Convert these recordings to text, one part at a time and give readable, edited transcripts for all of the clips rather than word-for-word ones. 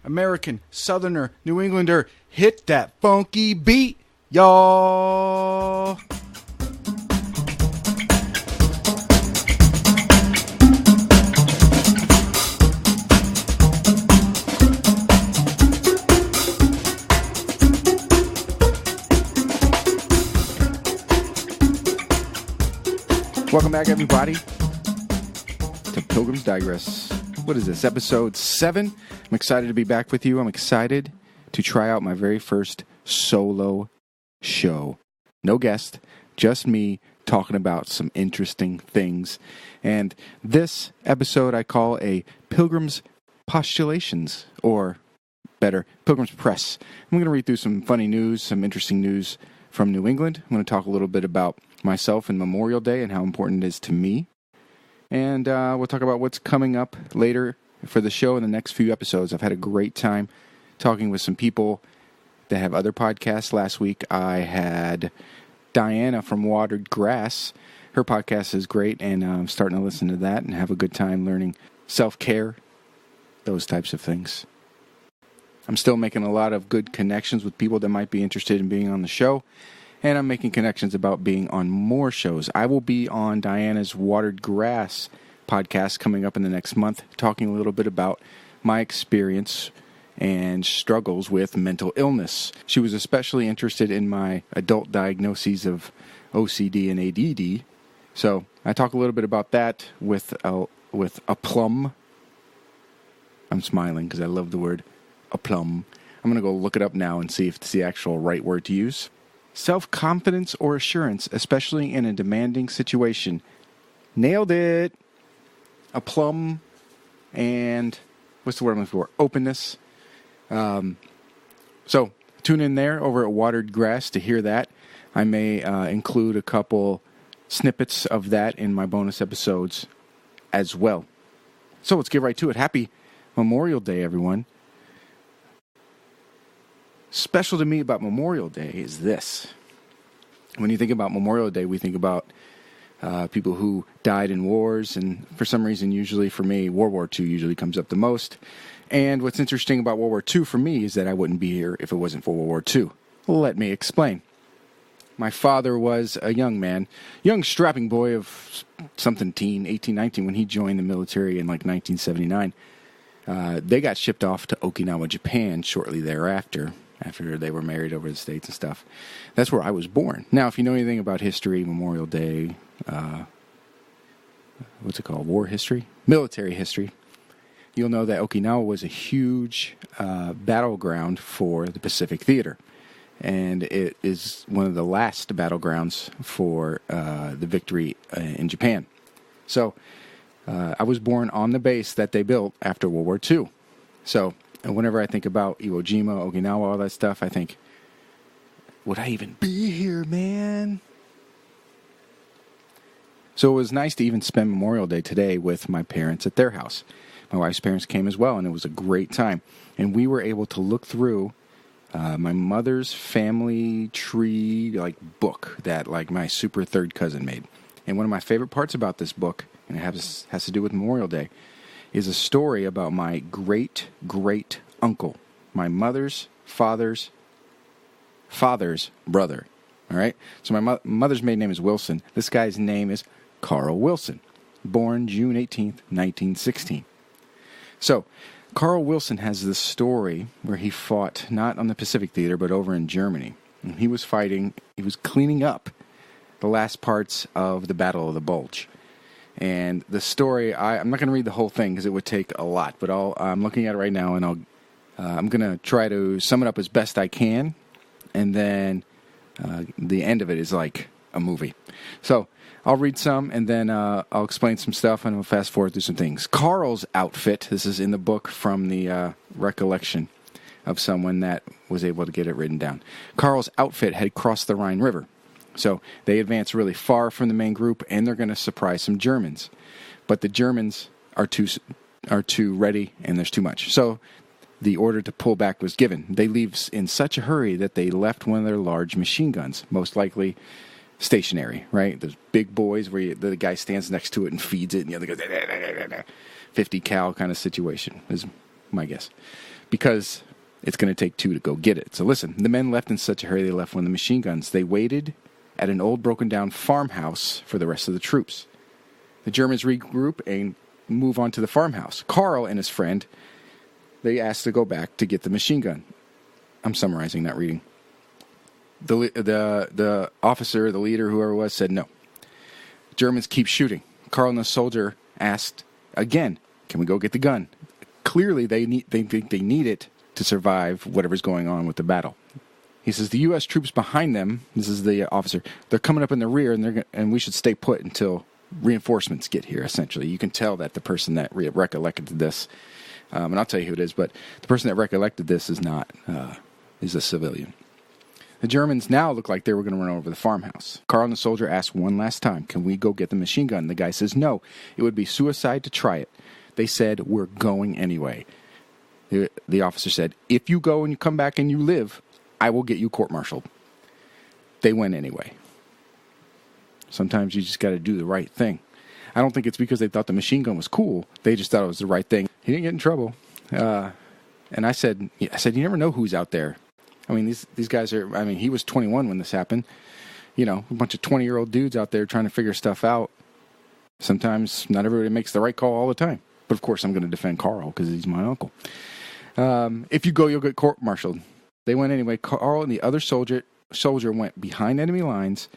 American, Southerner, New Englander, hit that funky beat, y'all. Welcome back, everybody, to Pilgrims Digress. What is this, episode 7? I'm excited to be back with you. I'm excited to try out my very first solo show. No guest, just me talking about some interesting things. And this episode I call a Pilgrims Postulations, or better, Pilgrims Press. I'm going to read through some funny news, some interesting news from New England. I'm going to talk a little bit about myself and Memorial Day and how important it is to me. And we'll talk about what's coming up later for the show in the next few episodes. I've had a great time talking with some people that have other podcasts. Last week I had Diana from Watered Grass. Her podcast is great, and I'm starting to listen to that and have a good time learning self-care, those types of things. I'm still making a lot of good connections with people that might be interested in being on the show. And I'm making connections about being on more shows. I will be on Diana's Watered Grass podcast coming up in the next month, talking a little bit about my experience and struggles with mental illness. She was especially interested in my adult diagnoses of OCD and ADD. So I talk a little bit about that with aplomb. I'm smiling because I love the word aplomb. I'm going to go look it up now and see if it's the actual right word to use. Self-confidence or assurance, especially in a demanding situation. Nailed it. Aplomb and what's the word I'm looking for? Openness. So tune in there over at Watered Grass to hear that. I may include a couple snippets of that in my bonus episodes as well. So let's get right to it. Happy Memorial Day, everyone. Special to me about Memorial Day is this. When you think about Memorial Day, we think about people who died in wars, and for some reason, usually for me, World War II usually comes up the most. And what's interesting about World War II for me is that I wouldn't be here if it wasn't for World War II. Let me explain. My father was a young man, young strapping boy of something teen, 18, 19, when he joined the military in like 1979. They got shipped off to Okinawa, Japan shortly thereafter, after they were married over the States and stuff. That's where I was born. Now, if you know anything about history, Memorial Day, what's it called? War history? Military history. You'll know that Okinawa was a huge battleground for the Pacific Theater. And it is one of the last battlegrounds for the victory in Japan. So, I was born on the base that they built after World War II. So, and whenever I think about Iwo Jima, Okinawa, all that stuff, I think, would I even be here, man? So it was nice to even spend Memorial Day today with my parents at their house. My wife's parents came as well, and it was a great time. And we were able to look through my mother's family tree book that my super third cousin made. And one of my favorite parts about this book, and it has to do with Memorial Day, is a story about my great-great-uncle, my mother's father's brother. All right? So my mother's maiden name is Wilson. This guy's name is Carl Wilson, born June 18th, 1916. So Carl Wilson has this story where he fought not on the Pacific Theater, but over in Germany. And he was cleaning up the last parts of the Battle of the Bulge. And the story, I'm not going to read the whole thing because it would take a lot, but I'm looking at it right now, and I'm going to try to sum it up as best I can, and then the end of it is like a movie. So I'll read some, and then I'll explain some stuff, and we'll fast forward through some things. Carl's outfit, this is in the book from the recollection of someone that was able to get it written down. Carl's outfit had crossed the Rhine River. So they advance really far from the main group, and they're going to surprise some Germans. But the Germans are too ready, and there's too much. So the order to pull back was given. They leave in such a hurry that they left one of their large machine guns, most likely stationary, right? Those big boys where the guy stands next to it and feeds it, and the other goes, 50 cal kind of situation. Is my guess, because it's going to take 2 to go get it. So listen, the men left in such a hurry they left one of the machine guns. They waited at an old broken down farmhouse for the rest of the troops. The Germans regroup and move on to the farmhouse. Carl and his friend, they asked to go back to get the machine gun. I'm summarizing, not reading. The officer, the leader, whoever it was, said no. Germans keep shooting. Carl and the soldier asked again, can we go get the gun? Clearly, they think they need it to survive whatever's going on with the battle. He says, the U.S. troops behind them, this is the officer, they're coming up in the rear, and we should stay put until reinforcements get here, essentially. You can tell that the person that recollected this, and I'll tell you who it is, but the person that recollected this is not, is a civilian. The Germans now look like they were going to run over the farmhouse. Carl and the soldier ask one last time, can we go get the machine gun? The guy says, no, it would be suicide to try it. They said, we're going anyway. The officer said, if you go and you come back and you live, I will get you court-martialed. They went anyway. Sometimes you just got to do the right thing. I don't think it's because they thought the machine gun was cool. They just thought it was the right thing. He didn't get in trouble. And I said, you never know who's out there. I mean, these guys are, he was 21 when this happened. You know, a bunch of 20-year-old dudes out there trying to figure stuff out. Sometimes not everybody makes the right call all the time. But, of course, I'm going to defend Carl because he's my uncle. If you go, you'll get court-martialed. They went anyway. Carl and the other soldier went behind enemy lines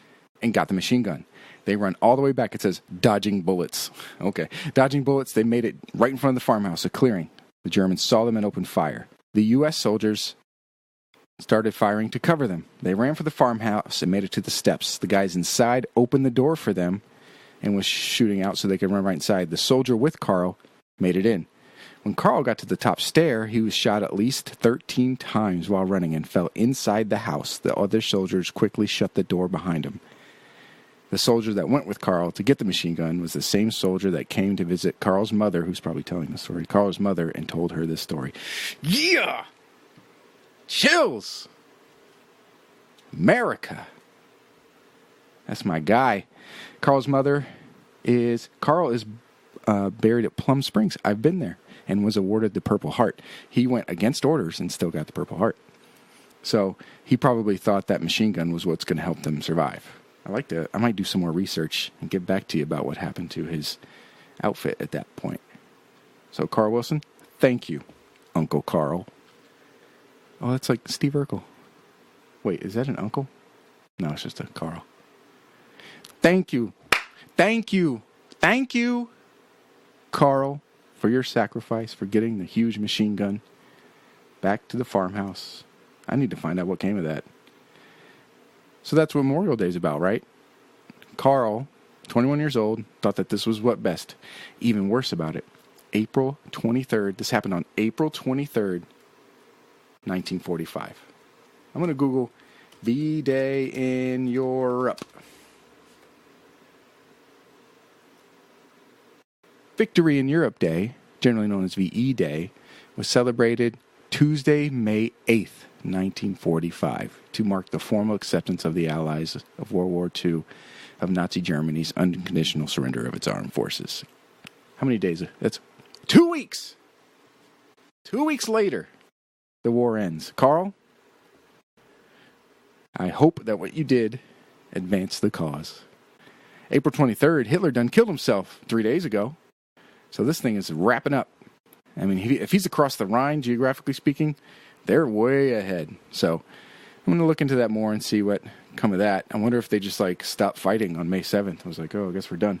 and got the machine gun. They run all the way back. It says, dodging bullets. Okay. Dodging bullets. They made it right in front of the farmhouse, a clearing. The Germans saw them and opened fire. The U.S. soldiers started firing to cover them. They ran for the farmhouse and made it to the steps. The guys inside opened the door for them and was shooting out so they could run right inside. The soldier with Carl made it in. When Carl got to the top stair, he was shot at least 13 times while running and fell inside the house. The other soldiers quickly shut the door behind him. The soldier that went with Carl to get the machine gun was the same soldier that came to visit Carl's mother, who's probably telling the story, Carl's mother, and told her this story. Yeah! Chills! America! That's my guy. Carl's mother is... Carl is buried at Plum Springs. I've been there and was awarded the Purple Heart. He went against orders and still got the Purple Heart. So he probably thought that machine gun was what's going to help them survive. I might do some more research and get back to you about what happened to his outfit at that point. So Carl Wilson, thank you, Uncle Carl. Oh, that's like Steve Urkel. Wait, is that an uncle? No, it's just a Carl. Thank you. Thank you. Thank you, Carl, for your sacrifice, for getting the huge machine gun back to the farmhouse. I need to find out what came of that. So that's what Memorial Day is about, right? Carl, 21 years old, thought that this was what best. Even worse about it, April 23rd. This happened on April 23rd, 1945. I'm going to Google V-Day in Europe. Victory in Europe Day, generally known as VE Day, was celebrated Tuesday, May 8th, 1945, to mark the formal acceptance of the Allies of World War II of Nazi Germany's unconditional surrender of its armed forces. How many days? That's 2 weeks! 2 weeks later, the war ends. Carl, I hope that what you did advanced the cause. April 23rd, Hitler done killed himself 3 days ago. So this thing is wrapping up. I mean, if he's across the Rhine, geographically speaking, they're way ahead. So I'm going to look into that more and see what come of that. I wonder if they just, stopped fighting on May 7th. I was like, oh, I guess we're done.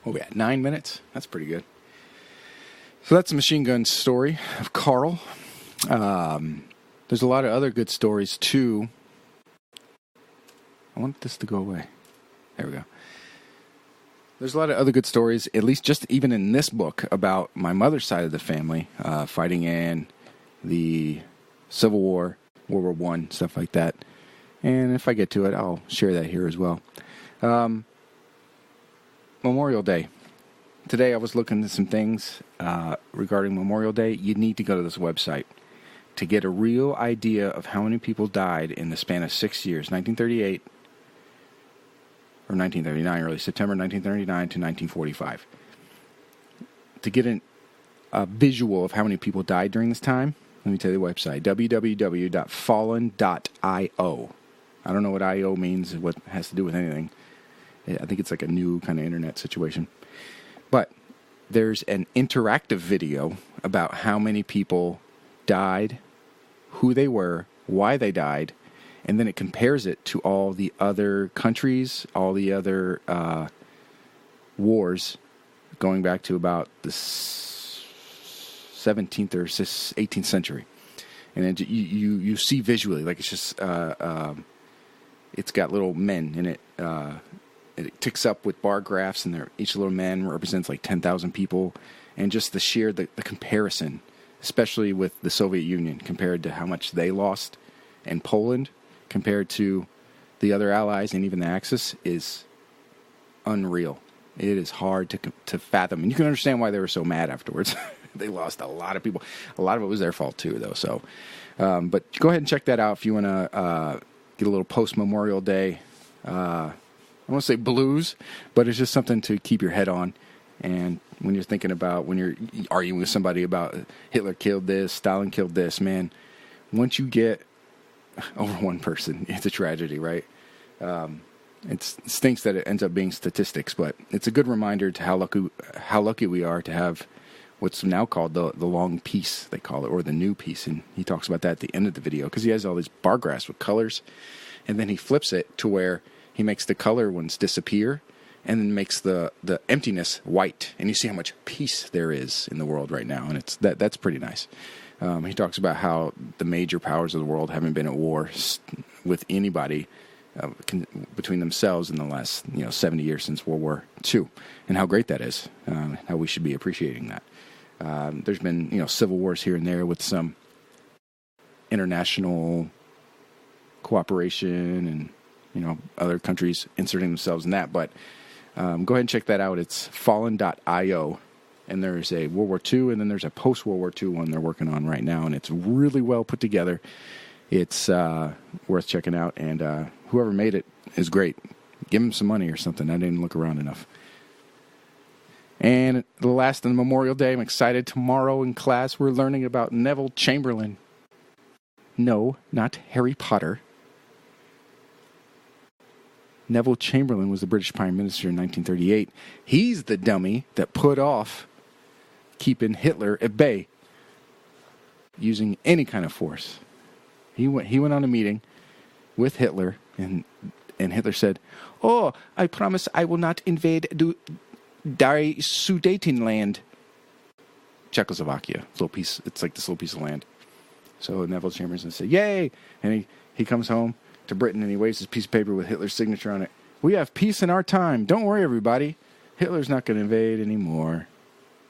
Oh, we got 9 minutes? That's pretty good. So that's the machine gun story of Carl. There's a lot of other good stories, too. I want this to go away. There we go. There's a lot of other good stories, at least just even in this book, about my mother's side of the family, fighting in the Civil War, World War I, stuff like that. And if I get to it, I'll share that here as well. Memorial Day. Today I was looking at some things regarding Memorial Day. You need to go to this website to get a real idea of how many people died in the span of 6 years, 1938 or 1939, really, September 1939 to 1945. To get a visual of how many people died during this time, let me tell you the website, www.fallen.io. I don't know what IO means, what it has to do with anything. I think it's like a new kind of internet situation. But there's an interactive video about how many people died, who they were, why they died, and then it compares it to all the other countries, all the other wars going back to about the 17th or 18th century. And then you see visually, like it's just, it's got little men in it. It ticks up with bar graphs, and each little man represents like 10,000 people. And just the comparison, especially with the Soviet Union compared to how much they lost, and Poland compared to the other allies and even the Axis, is unreal. It is hard to fathom. And you can understand why they were so mad afterwards. They lost a lot of people. A lot of it was their fault too, though. So, but go ahead and check that out if you want to get a little post-Memorial Day, I won't say blues, but it's just something to keep your head on. And when you're thinking about, when you're arguing with somebody about Hitler killed this, Stalin killed this, man, once you get over one person, it's a tragedy, right? It stinks that it ends up being statistics, but it's a good reminder to how lucky we are to have what's now called the long peace, they call it, or the new peace. And he talks about that at the end of the video, because he has all these bar graphs with colors, and then he flips it to where he makes the color ones disappear and then makes the emptiness white. And you see how much peace there is in the world right now, and that's pretty nice. He talks about how the major powers of the world haven't been at war with anybody between themselves in the last 70 years since World War II, and how great that is, how we should be appreciating that. There's been civil wars here and there with some international cooperation and other countries inserting themselves in that, but go ahead and check that out. It's fallen.io, and there's a World War II, and then there's a post-World War II one they're working on right now, and it's really well put together. It's worth checking out, and whoever made it is great. Give them some money or something. I didn't look around enough. And the last on Memorial Day, I'm excited. Tomorrow in class, we're learning about Neville Chamberlain. No, not Harry Potter. Neville Chamberlain was the British Prime Minister in 1938. He's the dummy that put off keeping Hitler at bay using any kind of force. He went on a meeting with Hitler, and Hitler said, "Oh, I promise I will not invade Die Sudetenland." Czechoslovakia. It's like this little piece of land. So Neville Chamberlain said, "Yay!" And he comes home to Britain, and he waves his piece of paper with Hitler's signature on it. "We have peace in our time. Don't worry, everybody. Hitler's not going to invade anymore."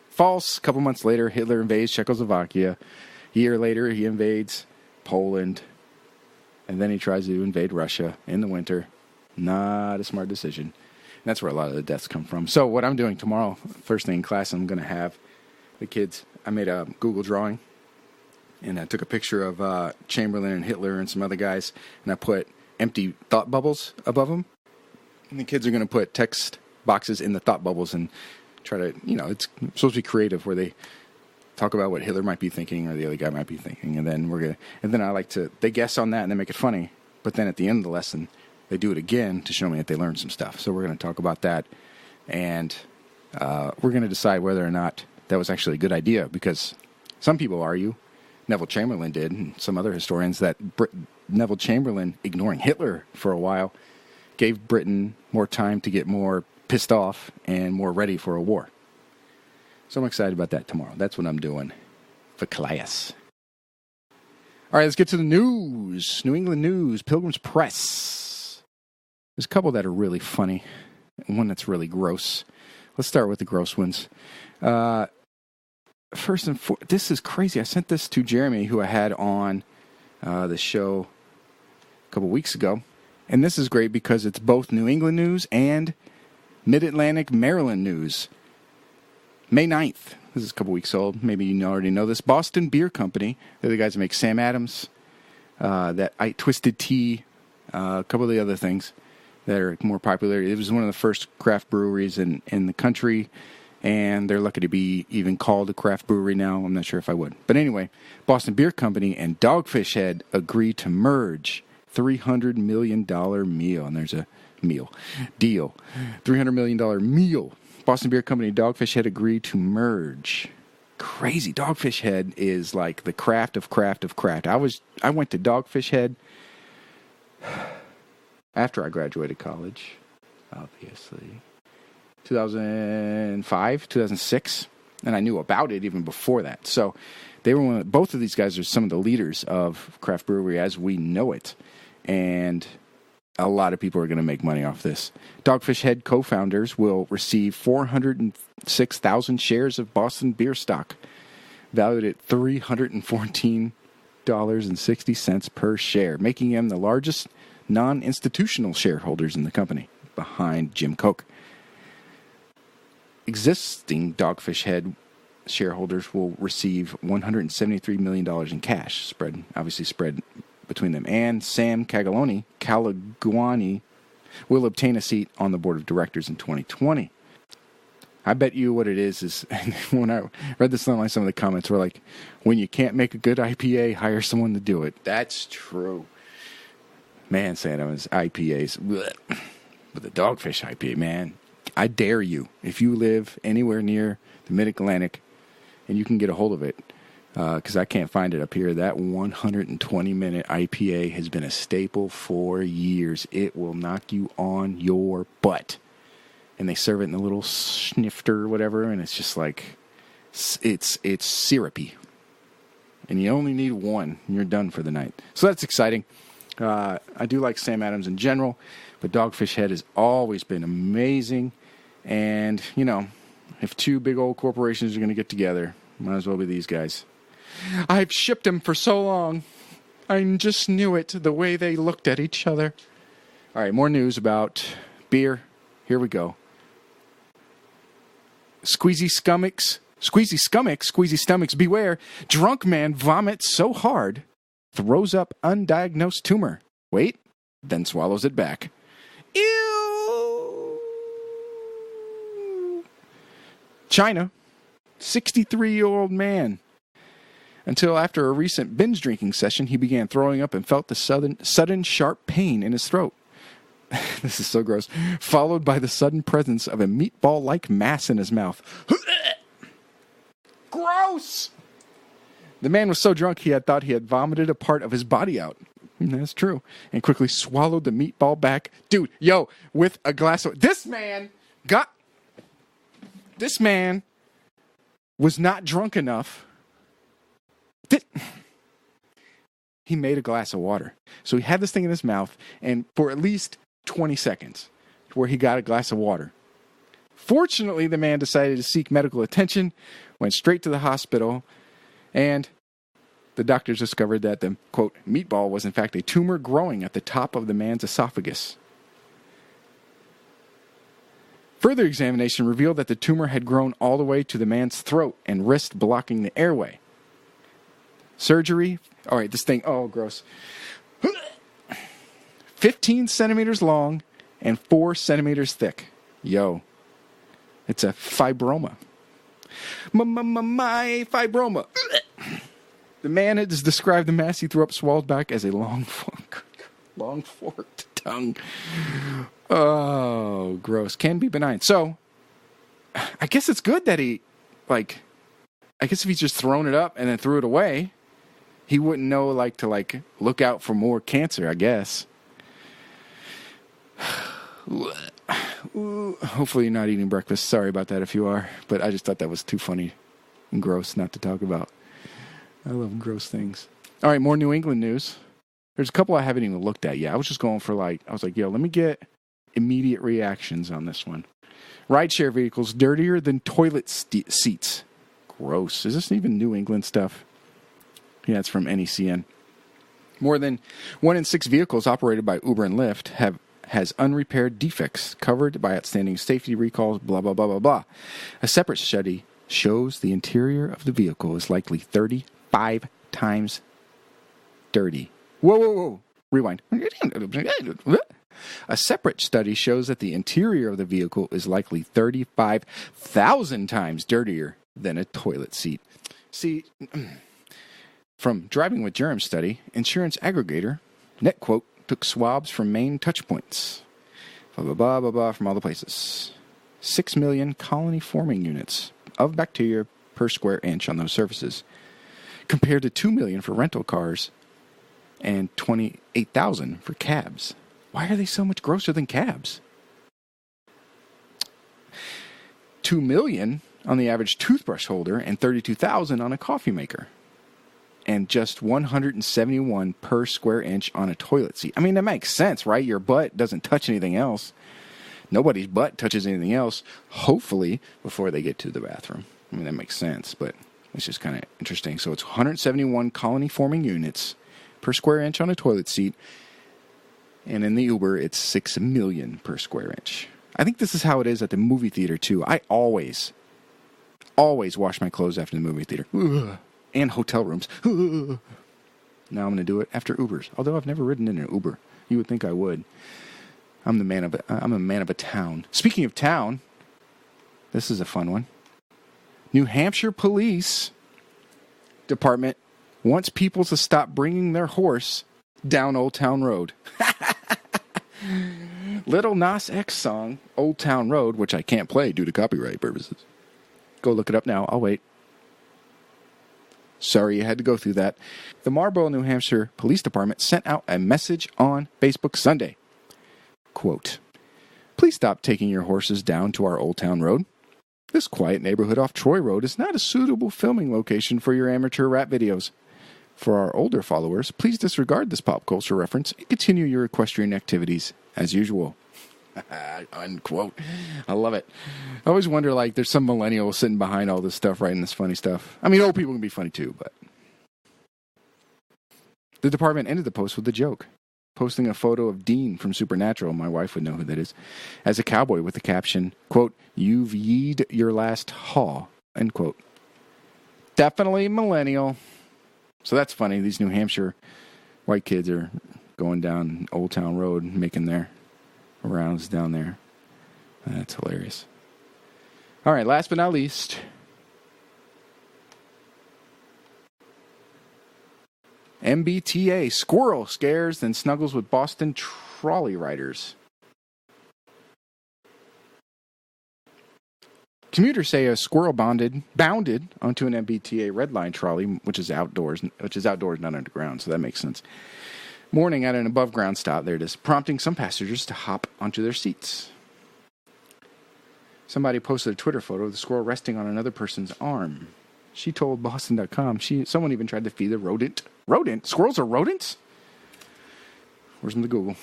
False. A couple months later, Hitler invades Czechoslovakia. A year later, he invades Poland. And then he tries to invade Russia in the winter. Not a smart decision. And that's where a lot of the deaths come from. So what I'm doing tomorrow, first thing in class, I'm going to have the kids. I made a Google drawing, and I took a picture of Chamberlain and Hitler and some other guys, and I put empty thought bubbles above them. And the kids are going to put text boxes in the thought bubbles and try to, it's supposed to be creative, where they talk about what Hitler might be thinking or the other guy might be thinking. And then I like to, they guess on that and they make it funny. But then at the end of the lesson, they do it again to show me that they learned some stuff. So we're going to talk about that. And we're going to decide whether or not that was actually a good idea, because some people argue, Neville Chamberlain did, and some other historians, that Neville Chamberlain ignoring Hitler for a while gave Britain more time to get more pissed off and more ready for a war. So I'm excited about that tomorrow. That's what I'm doing for class. All right, let's get to the news. New England news, Pilgrims Press. There's a couple that are really funny, and one that's really gross. Let's start with the gross ones. First and foremost, this is crazy. I sent this to Jeremy, who I had on the show a couple weeks ago. And this is great because it's both New England news and Mid-Atlantic Maryland news. May 9th. This is a couple weeks old. Maybe you already know this. Boston Beer Company. They're the guys that make Sam Adams, that Twisted Tea, a couple of the other things. that are more popular. It was one of the first craft breweries in the country, and they're lucky to be even called a craft brewery now. I'm not sure if I would. But anyway, Boston Beer Company and Dogfish Head agree to merge. $300 million meal. And there's a deal. $300 million meal. Boston Beer Company and Dogfish Head agreed to merge. Crazy. Dogfish Head is like the craft of craft of craft. I went to Dogfish Head after I graduated college, obviously. 2005, 2006, and I knew about it even before that. So they were both of these guys are some of the leaders of craft brewery as we know it, and a lot of people are going to make money off this. Dogfish Head co-founders will receive 406,000 shares of Boston beer stock, valued at $314.60 per share, making them the largest non-institutional shareholders in the company, behind Jim Koch. Existing Dogfish Head shareholders will receive $173 million in cash, spread between them. And Sam Calaguani will obtain a seat on the board of directors in 2020. I bet you what it is when I read this online, some of the comments were like, when you can't make a good IPA, hire someone to do it. That's true. Man, Sam Adams IPAs. Blech. But the Dogfish IPA, man, I dare you, if you live anywhere near the Mid-Atlantic and you can get a hold of it, because I can't find it up here, that 120-minute IPA has been a staple for years. It will knock you on your butt. And they serve it in a little snifter or whatever, and it's just like, it's syrupy. And you only need one, and you're done for the night. So that's exciting. I do like Sam Adams in general, but Dogfish Head has always been amazing. And, you know, if two big old corporations are going to get together, might as well be these guys. I've shipped them for so long. I just knew it, the way they looked at each other. All right, more news about beer. Here we go. Squeezy stomachs, beware. Drunk man vomits so hard, throws up undiagnosed tumor. Wait, then swallows it back. Ew! China, 63-year-old man. Until after a recent binge drinking session, he began throwing up and felt the sudden sharp pain in his throat. This is so gross. Followed by the sudden presence of a meatball-like mass in his mouth. Gross! The man was so drunk he had thought he had vomited a part of his body out. That's true. And quickly swallowed the meatball back. Dude, with a glass of... This man was not drunk enough. He made a glass of water. So he had this thing in his mouth, and for at least 20 seconds, where he got a glass of water. Fortunately, the man decided to seek medical attention, went straight to the hospital, and the doctors discovered that the, quote, meatball was in fact a tumor growing at the top of the man's esophagus. Further examination revealed that the tumor had grown all the way to the man's throat and wrist, blocking the airway. Surgery. All right, this thing, oh, gross. 15 centimeters long and 4 centimeters thick. It's a fibroma. My fibroma. The man has described the mass he threw up swallowed back as a long forked tongue. Oh, gross. Can be benign. So, I guess it's good that he, I guess if he's just thrown it up and then threw it away, he wouldn't know, to look out for more cancer, I guess. Hopefully you're not eating breakfast. Sorry about that if you are. But I just thought that was too funny and gross not to talk about. I love gross things. All right, more New England news. There's a couple I haven't even looked at yet. I was just going for let me get immediate reactions on this one. Rideshare vehicles dirtier than toilet seats. Gross. Is this even New England stuff? Yeah, it's from NECN. More than 1 in 6 vehicles operated by Uber and Lyft has unrepaired defects covered by outstanding safety recalls, blah, blah, blah, blah, blah. A separate study shows the interior of the vehicle is likely 35 times dirty. Whoa. Rewind. A separate study shows that the interior of the vehicle is likely 35,000 times dirtier than a toilet seat. See, from Driving with Germs study, insurance aggregator, NetQuote took swabs from main touchpoints. Blah, blah, blah, blah, blah, from all the places. 6 million colony-forming units of bacteria per square inch on those surfaces, compared to 2 million for rental cars and 28,000 for cabs. Why are they so much grosser than cabs? 2 million on the average toothbrush holder and 32,000 on a coffee maker. And just 171 per square inch on a toilet seat. I mean, that makes sense, right? Your butt doesn't touch anything else. Nobody's butt touches anything else, hopefully, before they get to the bathroom. I mean, that makes sense, but it's just kind of interesting. So it's 171 colony-forming units per square inch on a toilet seat. And in the Uber, it's 6 million per square inch. I think this is how it is at the movie theater, too. I always wash my clothes after the movie theater. Ugh. And hotel rooms. Ugh. Now I'm going to do it after Ubers. Although I've never ridden in an Uber. You would think I would. I'm a man of a town. Speaking of town, this is a fun one. New Hampshire Police Department wants people to stop bringing their horse down Old Town Road. Little Nas X song, Old Town Road, which I can't play due to copyright purposes. Go look it up now. I'll wait. Sorry you had to go through that. The Marlborough, New Hampshire Police Department sent out a message on Facebook Sunday. Quote, "Please stop taking your horses down to our Old Town Road. This quiet neighborhood off Troy Road is not a suitable filming location for your amateur rap videos. For our older followers, please disregard this pop culture reference and continue your equestrian activities as usual." Unquote. I love it. I always wonder, like, there's some millennial sitting behind all this stuff, writing this funny stuff. I mean, old people can be funny too, but... The department ended the post with a joke, posting a photo of Dean from Supernatural, my wife would know who that is, as a cowboy with the caption, quote, "You've yeed your last haw," end quote. Definitely millennial. So that's funny. These New Hampshire white kids are going down Old Town Road, making their rounds down there. That's hilarious. All right, last but not least, MBTA, squirrel scares then snuggles with Boston trolley riders. Commuters say a squirrel bounded onto an MBTA Red Line trolley, which is outdoors, not underground, so that makes sense. Morning at an above-ground stop, there it is, prompting some passengers to hop onto their seats. Somebody posted a Twitter photo of the squirrel resting on another person's arm. She told Boston.com someone even tried to feed the rodent. Rodent? Squirrels are rodents? Where's the Google?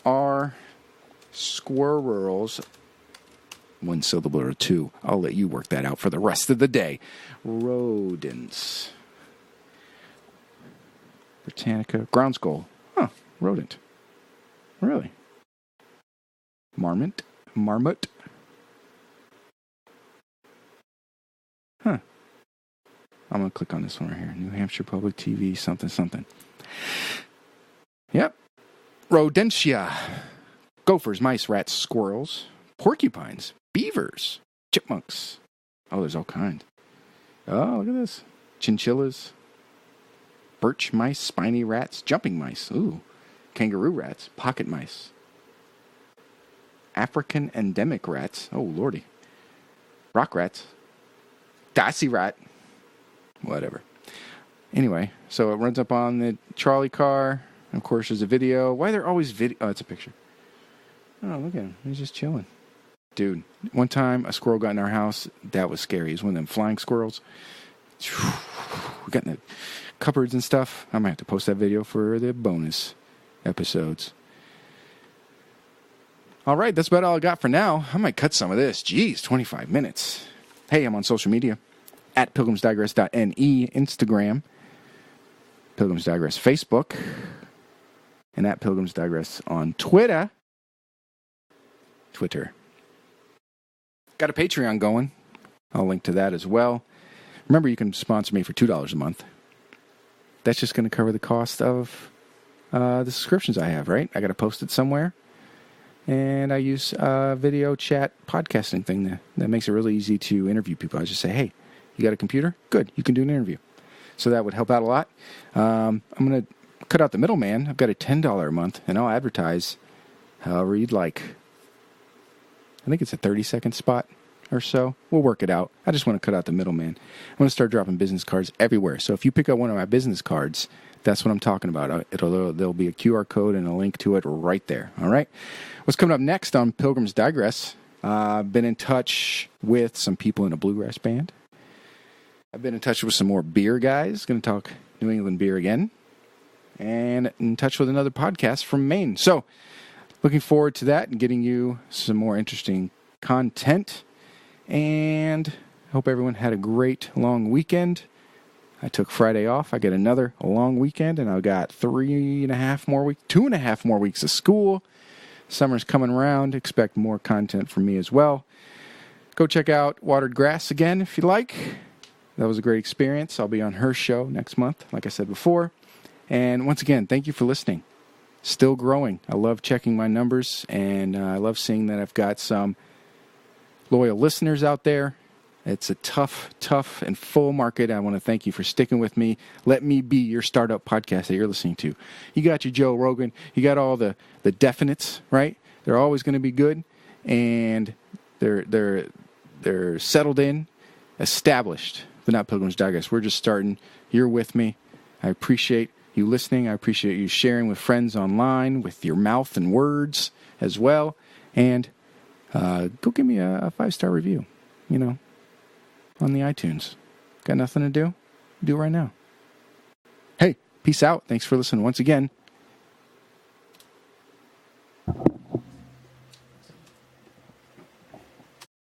Are squirrels one syllable or two? I'll let you work that out for the rest of the day. Rodents. Britannica. Ground skull. Huh. Rodent. Really? Marmot. Huh. I'm going to click on this one right here. New Hampshire Public TV, something. Yep. Rodentia. Gophers, mice, rats, squirrels, porcupines, beavers, chipmunks. Oh, there's all kinds. Oh, look at this. Chinchillas. Birch mice, spiny rats, jumping mice. Ooh. Kangaroo rats, pocket mice. African endemic rats. Oh, lordy. Rock rats. Dassy rat. Whatever. Anyway, so it runs up on the trolley car. Of course, there's a video. Why are there always video? Oh, it's a picture. Oh, look at him. He's just chilling. Dude, one time a squirrel got in our house. That was scary. It was one of them flying squirrels. We got in the cupboards and stuff. I might have to post that video for the bonus episodes. All right, that's about all I got for now. I might cut some of this. Jeez, 25 minutes. Hey, I'm on social media. At pilgrimsdigress.ne, Instagram. Pilgrims Digress, Facebook. And at Pilgrims Digress on Twitter. Got a Patreon going. I'll link to that as well. Remember, you can sponsor me for $2 a month. That's just going to cover the cost of the subscriptions I have, right? I got to post it somewhere. And I use a video chat podcasting thing that makes it really easy to interview people. I just say, hey, you got a computer? Good, you can do an interview. So that would help out a lot. I'm going to cut out the middleman. I've got a $10 a month, and I'll advertise however you'd like. I think it's a 30-second spot or so. We'll work it out. I just want to cut out the middleman. I'm going to start dropping business cards everywhere. So if you pick up one of my business cards, that's what I'm talking about. There'll be a QR code and a link to it right there. All right. What's coming up next on Pilgrims Digress? I've been in touch with some people in a bluegrass band. I've been in touch with some more beer guys. Going to talk New England beer again. And in touch with another podcast from Maine. So looking forward to that and getting you some more interesting content. And I hope everyone had a great long weekend. I took Friday off. I get another long weekend, and I've got 2.5 more weeks of school. Summer's coming around. Expect more content from me as well. Go check out Watered Grass again if you like. That was a great experience. I'll be on her show next month, like I said before. And once again, thank you for listening. Still growing. I love checking my numbers, and I love seeing that I've got some loyal listeners out there. It's a tough and full market. I want to thank you for sticking with me. Let me be your startup podcast that you're listening to. You got your Joe Rogan. You got all the definites, right? They're always going to be good, and they're settled in, established, but not Pilgrims Digress. We're just starting. You're with me. I appreciate you listening. I appreciate you sharing with friends online, with your mouth and words as well. And go give me a 5-star review, on the iTunes. Got nothing to do? Do it right now. Hey, peace out. Thanks for listening once again.